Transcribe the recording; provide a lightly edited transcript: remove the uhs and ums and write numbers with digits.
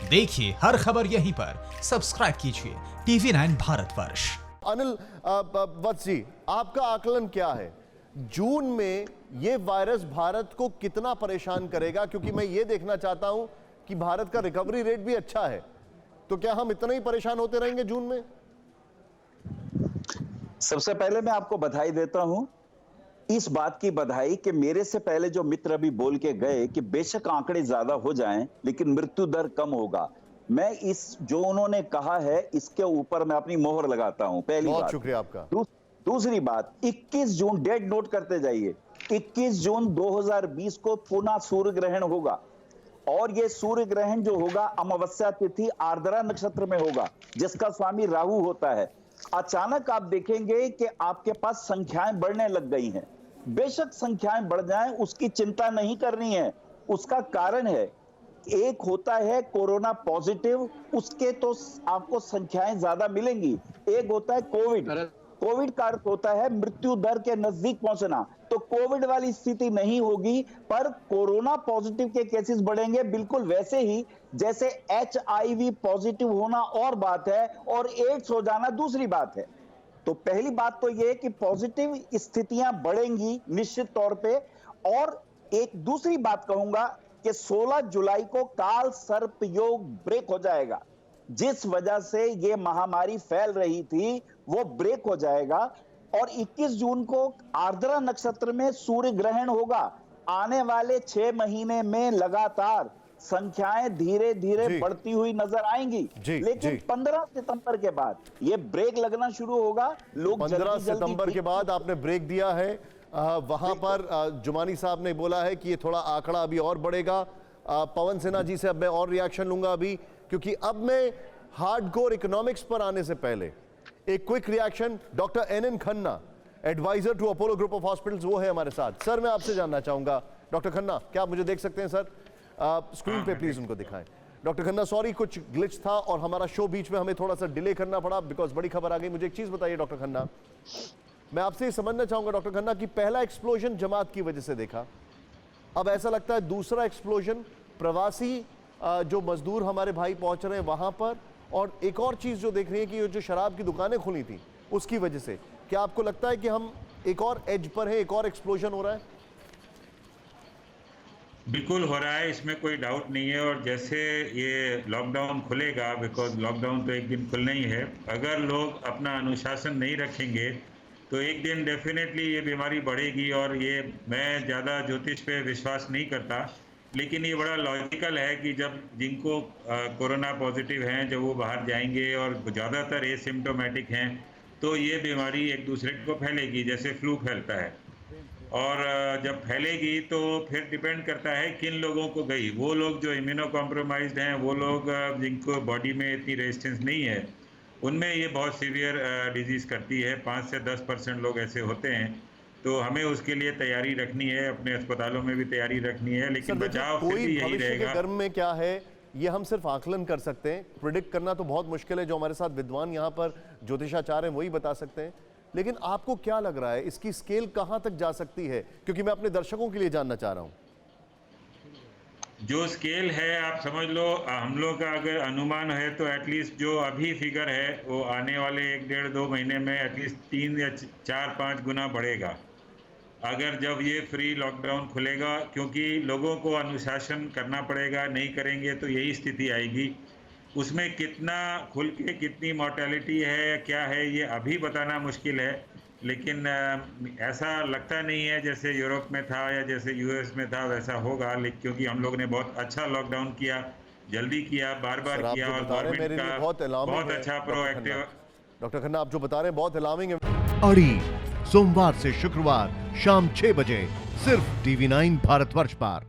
देखिए हर खबर यहीं पर, सब्सक्राइब कीजिए TV9 भारतवर्ष। अनिल वत्स जी, आपका आकलन क्या है? जून में ये वायरस भारत को कितना परेशान करेगा? क्योंकि मैं ये देखना चाहता हूं कि भारत का रिकवरी रेट भी अच्छा है, तो क्या हम इतना ही परेशान होते रहेंगे जून में? सबसे पहले मैं आपको बधाई देता हूं, इस बात की बधाई कि मेरे से पहले जो मित्र अभी बोल के गए कि बेशक आंकड़े ज्यादा हो जाएं लेकिन मृत्यु दर कम होगा। मैं इस जो उन्होंने कहा है इसके ऊपर मैं अपनी मोहर लगाता हूं। पहली बात। बहुत शुक्रिया आपका। दूसरी बात, 21 जून डेट नोट करते जाइए। 21 जून 2020 को पुनः सूर्य ग्रहण होगा और ये सूर्य ग्रहण जो होगा अमावस्या तिथि आर्द्रा नक्षत्र में होगा, जिसका स्वामी राहु होता है। अचानक आप देखेंगे कि आपके पास संख्याएं बढ़ने लग गई हैं। बेशक संख्याएं बढ़ जाएं, उसकी चिंता नहीं करनी है। उसका कारण है, एक होता है कोरोना पॉजिटिव, उसके तो आपको संख्याएं ज्यादा मिलेंगी। एक होता है कोविड। कोविड का अर्थ होता है मृत्यु दर के नजदीक पहुंचना। तो कोविड वाली स्थिति नहीं होगी, पर कोरोना पॉजिटिव के केसेस बढ़ेंगे, बिल्कुल वैसे ही जैसे HIV पॉजिटिव होना और बात है और एड्स हो जाना दूसरी बात है। तो पहली बात तो यह कि पॉजिटिव स्थितियां बढ़ेंगी निश्चित तौर पे। और एक दूसरी बात कहूंगा कि 16 जुलाई को काल सर्प योग ब्रेक हो जाएगा। जिस वजह से यह महामारी फैल रही थी वो ब्रेक हो जाएगा। और 21 जून को आर्द्रा नक्षत्र में सूर्य ग्रहण होगा। आने वाले 6 महीने में लगातार संख्याएं धीरे धीरे बढ़ती हुई नजर आएंगी। लेकिन 15 सितंबर के बाद ये ब्रेक लगना शुरू होगा। लोग 15 सितंबर के बाद आपने ब्रेक दिया है। वहां पर जुमानी साहब ने बोला है कि ये थोड़ा आंकड़ा अभी और बढ़ेगा। पवन सिन्हा जी से अब मैं और रिएक्शन लूंगा अभी, क्योंकि अब मैं हार्डकोर इकोनॉमिक्स पर आने से पहले एक quick reaction. Doctor NN Khanna, advisor to Apollo group of hospitals, वो है हमारे साथ। सर मैं आपसे जानना चाहूंगा, डॉक्टर खन्ना क्या आप मुझे देख सकते हैं? सर स्क्रीन पे प्लीज उनको दिखाएं। डॉक्टर खन्ना, सॉरी कुछ ग्लिच था और हमारा शो बीच में हमें थोड़ा सा डिले करना पड़ा बिकॉज बड़ी खबर आ गई। मुझे एक चीज बताइए डॉक्टर खन्ना, मैं आपसे ये समझना चाहूंगा डॉक्टर खन्ना कि पहला एक्सप्लोजन जमात की वजह से देखा, अब ऐसा लगता है दूसरा एक्सप्लोजन प्रवासी जो मजदूर हमारे भाई पहुंच रहे हैं वहां पर, और एक और चीज जो देख रही है कि जो शराब की दुकानें खुली थी उसकी वजह से, क्या आपको लगता है कि हम एक और एज पर है, एक और एक्सप्लोजन हो रहा है? बिल्कुल हो रहा है, इसमें कोई डाउट नहीं है। और जैसे ये लॉकडाउन खुलेगा, बिकॉज लॉकडाउन तो एक दिन खुलना ही है, अगर लोग अपना अनुशासन नहीं रखेंगे तो एक दिन डेफिनेटली ये बीमारी बढ़ेगी। और ये मैं ज़्यादा ज्योतिष पे विश्वास नहीं करता, लेकिन ये बड़ा लॉजिकल है कि जब जिनको कोरोना पॉजिटिव हैं, जब वो बाहर जाएंगे और ज़्यादातर एसिम्प्टोमेटिक हैं, तो ये बीमारी एक दूसरे को फैलेगी जैसे फ्लू फैलता है। और जब फैलेगी तो फिर डिपेंड करता है किन लोगों को गई। वो लोग जो इम्यूनो कॉम्प्रोमाइज्ड हैं, वो लोग जिनको बॉडी में इतनी रेजिस्टेंस नहीं है, उनमें ये बहुत सीवियर डिजीज़ करती है। 5 से 10% लोग ऐसे होते हैं। तो हमें उसके लिए तैयारी रखनी है, अपने अस्पतालों में भी तैयारी रखनी है, लेकिन बचाव फिर भी यही रहेगा। गर्म में क्या है ये हम सिर्फ आकलन कर सकते हैं, प्रिडिक्ट करना तो बहुत मुश्किल है। जो हमारे साथ विद्वान यहाँ पर ज्योतिषाचार्य हैं वही बता सकते हैं। लेकिन आपको क्या लग रहा है इसकी स्केल कहां तक जा सकती है? क्योंकि मैं अपने दर्शकों के लिए जानना चाह रहा हूं। जो स्केल है आप समझ लो, हम लोग का अगर अनुमान है तो एटलीस्ट जो अभी फिगर है वो आने वाले 1 डेढ़ 2 महीने में एटलीस्ट 3 या 4-5 गुना बढ़ेगा, अगर जब ये फ्री लॉकडाउन खुलेगा। क्योंकि लोगों को अनुशासन करना पड़ेगा, नहीं करेंगे तो यही स्थिति आएगी। उसमें कितना खुल के कितनी मॉर्टेलिटी है, क्या है, ये अभी बताना मुश्किल है। लेकिन ऐसा लगता नहीं है जैसे यूरोप में था या जैसे US में था वैसा होगा। लेकिन क्योंकि हम लोग ने बहुत अच्छा लॉकडाउन किया, जल्दी किया, बार-बार किया, और गवर्नमेंट का बहुत अच्छा प्रोएक्टिव। डॉक्टर खन्ना आप जो बता रहे हैं बहुत अलार्मिंग है। अड़ी सोमवार से शुक्रवार शाम 6 बजे सिर्फ TV9 भारतवर्ष पर।